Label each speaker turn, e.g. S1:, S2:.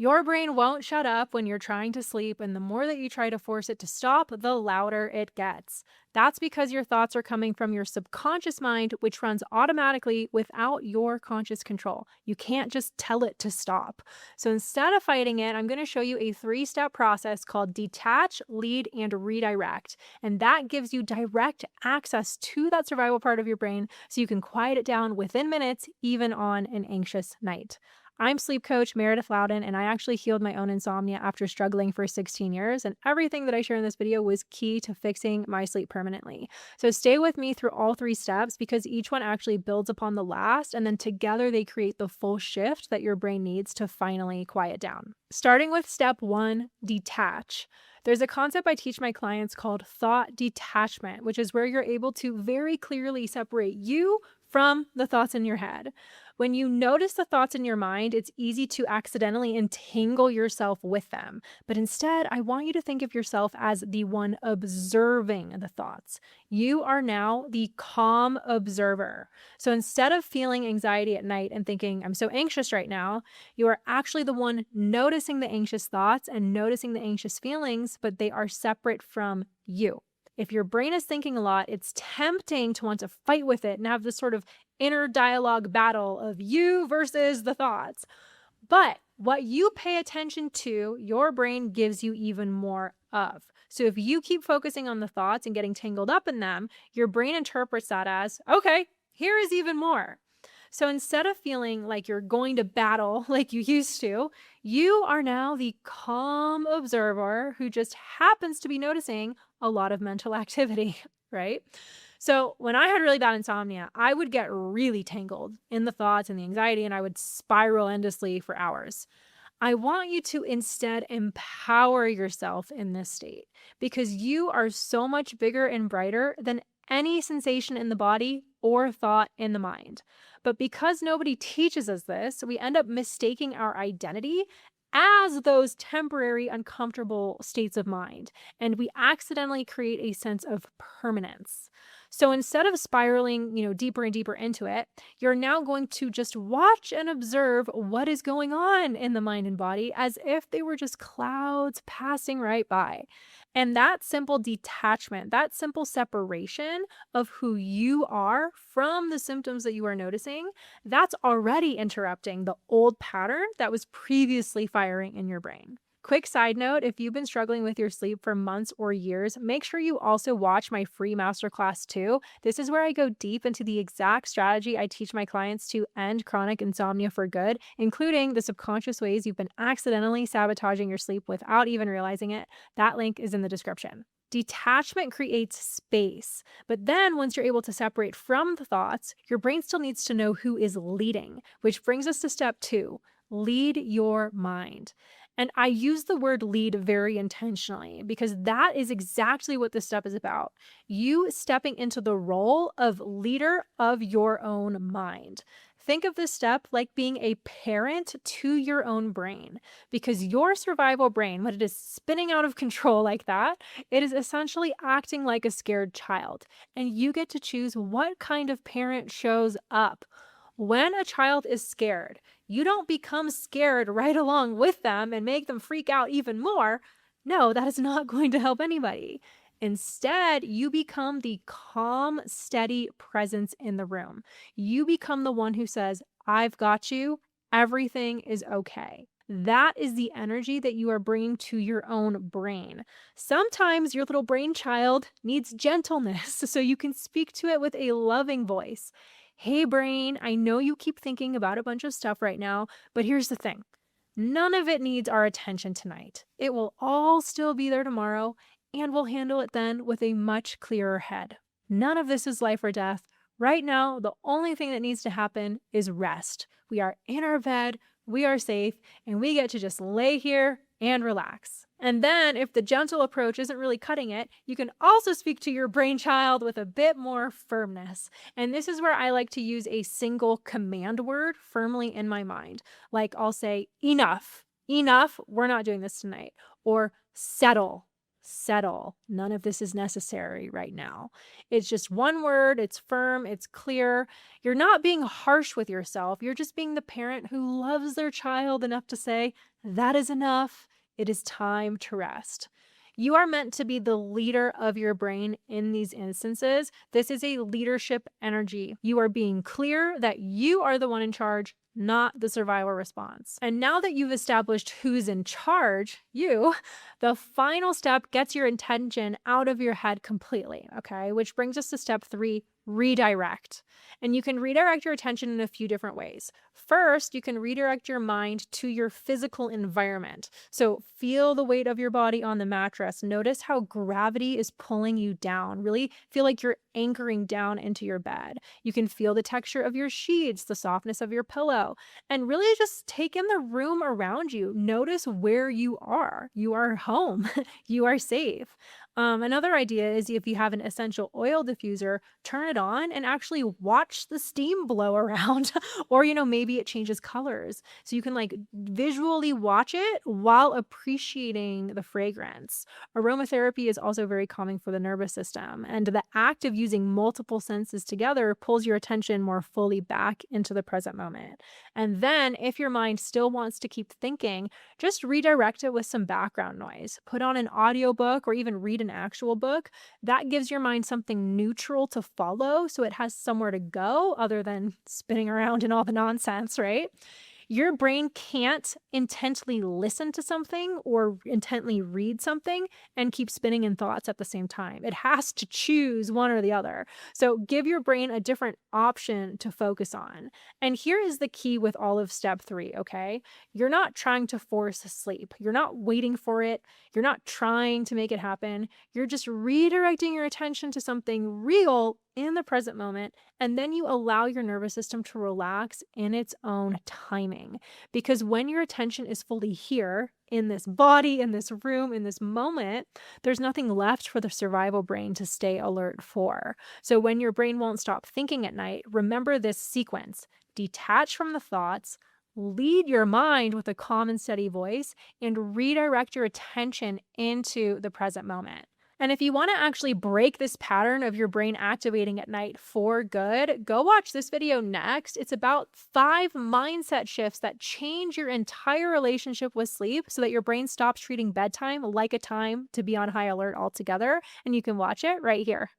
S1: Your brain won't shut up when you're trying to sleep, and the more that you try to force it to stop, the louder it gets. That's because your thoughts are coming from your subconscious mind, which runs automatically without your conscious control. You can't just tell it to stop. So instead of fighting it, I'm going to show you a 3-step process called detach, lead, and redirect. And that gives you direct access to that survival part of your brain so you can quiet it down within minutes, even on an anxious night. I'm sleep coach Meredith Loudon, and I actually healed my own insomnia after struggling for 16 years. And everything that I share in this video was key to fixing my sleep permanently. So stay with me through all 3 steps because each one actually builds upon the last, and then together they create the full shift that your brain needs to finally quiet down. Starting with step 1, detach. There's a concept I teach my clients called thought detachment, which is where you're able to very clearly separate you from the thoughts in your head. When you notice the thoughts in your mind, it's easy to accidentally entangle yourself with them. But instead, I want you to think of yourself as the one observing the thoughts. You are now the calm observer. So instead of feeling anxiety at night and thinking, I'm so anxious right now, you are actually the one noticing the anxious thoughts and noticing the anxious feelings, but they are separate from you. If your brain is thinking a lot, it's tempting to want to fight with it and have this sort of inner dialogue battle of you versus the thoughts. But what you pay attention to, your brain gives you even more of. So if you keep focusing on the thoughts and getting tangled up in them, your brain interprets that as, okay, here is even more. So instead of feeling like you're going to battle like you used to, you are now the calm observer who just happens to be noticing a lot of mental activity, right? So when I had really bad insomnia, I would get really tangled in the thoughts and the anxiety, and I would spiral endlessly for hours. I want you to instead empower yourself in this state because you are so much bigger and brighter than any sensation in the body or thought in the mind. But because nobody teaches us this, we end up mistaking our identity as those temporary uncomfortable states of mind, and we accidentally create a sense of permanence. So instead of spiraling, deeper and deeper into it, you're now going to just watch and observe what is going on in the mind and body as if they were just clouds passing right by. And that simple detachment, that simple separation of who you are from the symptoms that you are noticing, that's already interrupting the old pattern that was previously firing in your brain. Quick side note, if you've been struggling with your sleep for months or years, make sure you also watch my free masterclass too. This is where I go deep into the exact strategy I teach my clients to end chronic insomnia for good, including the subconscious ways you've been accidentally sabotaging your sleep without even realizing it. That link is in the description. Detachment creates space, but then once you're able to separate from the thoughts, your brain still needs to know who is leading, which brings us to step 2, lead your mind. And I use the word lead very intentionally because that is exactly what this step is about. You stepping into the role of leader of your own mind. Think of this step like being a parent to your own brain because your survival brain, when it is spinning out of control like that, it is essentially acting like a scared child. And you get to choose what kind of parent shows up. When a child is scared, you don't become scared right along with them and make them freak out even more. No, that is not going to help anybody. Instead, you become the calm, steady presence in the room. You become the one who says, I've got you. Everything is okay. That is the energy that you are bringing to your own brain. Sometimes your little brain child needs gentleness, so you can speak to it with a loving voice. Hey, brain, I know you keep thinking about a bunch of stuff right now, but here's the thing. None of it needs our attention tonight. It will all still be there tomorrow, and we'll handle it then with a much clearer head. None of this is life or death. Right now, the only thing that needs to happen is rest. We are in our bed, we are safe, and we get to just lay here and relax. And then, if the gentle approach isn't really cutting it, you can also speak to your brainchild with a bit more firmness. And this is where I like to use a single command word firmly in my mind. Like I'll say, enough, enough, we're not doing this tonight. Or settle, settle. None of this is necessary right now. It's just one word, it's firm, it's clear. You're not being harsh with yourself. You're just being the parent who loves their child enough to say, that is enough. It is time to rest. You are meant to be the leader of your brain in these instances. This is a leadership energy. You are being clear that you are the one in charge, not the survival response. And now that you've established who's in charge, you, the final step gets your intention out of your head completely, okay? Which brings us to step 3, redirect. And you can redirect your attention in a few different ways. First, you can redirect your mind to your physical environment. So feel the weight of your body on the mattress. Notice how gravity is pulling you down. Really feel like you're anchoring down into your bed. You can feel the texture of your sheets, the softness of your pillow, and really just take in the room around you. Notice where you are. You are home. You are safe. Another idea is if you have an essential oil diffuser, turn it on and actually watch the steam blow around. Or, maybe it changes colors. So you can like visually watch it while appreciating the fragrance. Aromatherapy is also very calming for the nervous system. And the act of using multiple senses together pulls your attention more fully back into the present moment. And then, if your mind still wants to keep thinking, just redirect it with some background noise. Put on an audiobook or even read an actual book. That gives your mind something neutral to follow so it has somewhere to go other than spinning around in all the nonsense, right? Your brain can't intently listen to something or intently read something and keep spinning in thoughts at the same time. It has to choose one or the other. So give your brain a different option to focus on. And here is the key with all of step 3, okay? You're not trying to force sleep. You're not waiting for it. You're not trying to make it happen. You're just redirecting your attention to something real in the present moment, and then you allow your nervous system to relax in its own timing. Because when your attention is fully here, in this body, in this room, in this moment, there's nothing left for the survival brain to stay alert for. So when your brain won't stop thinking at night, remember this sequence: detach from the thoughts, lead your mind with a calm and steady voice, and redirect your attention into the present moment. And if you want to actually break this pattern of your brain activating at night for good, go watch this video next. It's about 5 mindset shifts that change your entire relationship with sleep so that your brain stops treating bedtime like a time to be on high alert altogether. And you can watch it right here.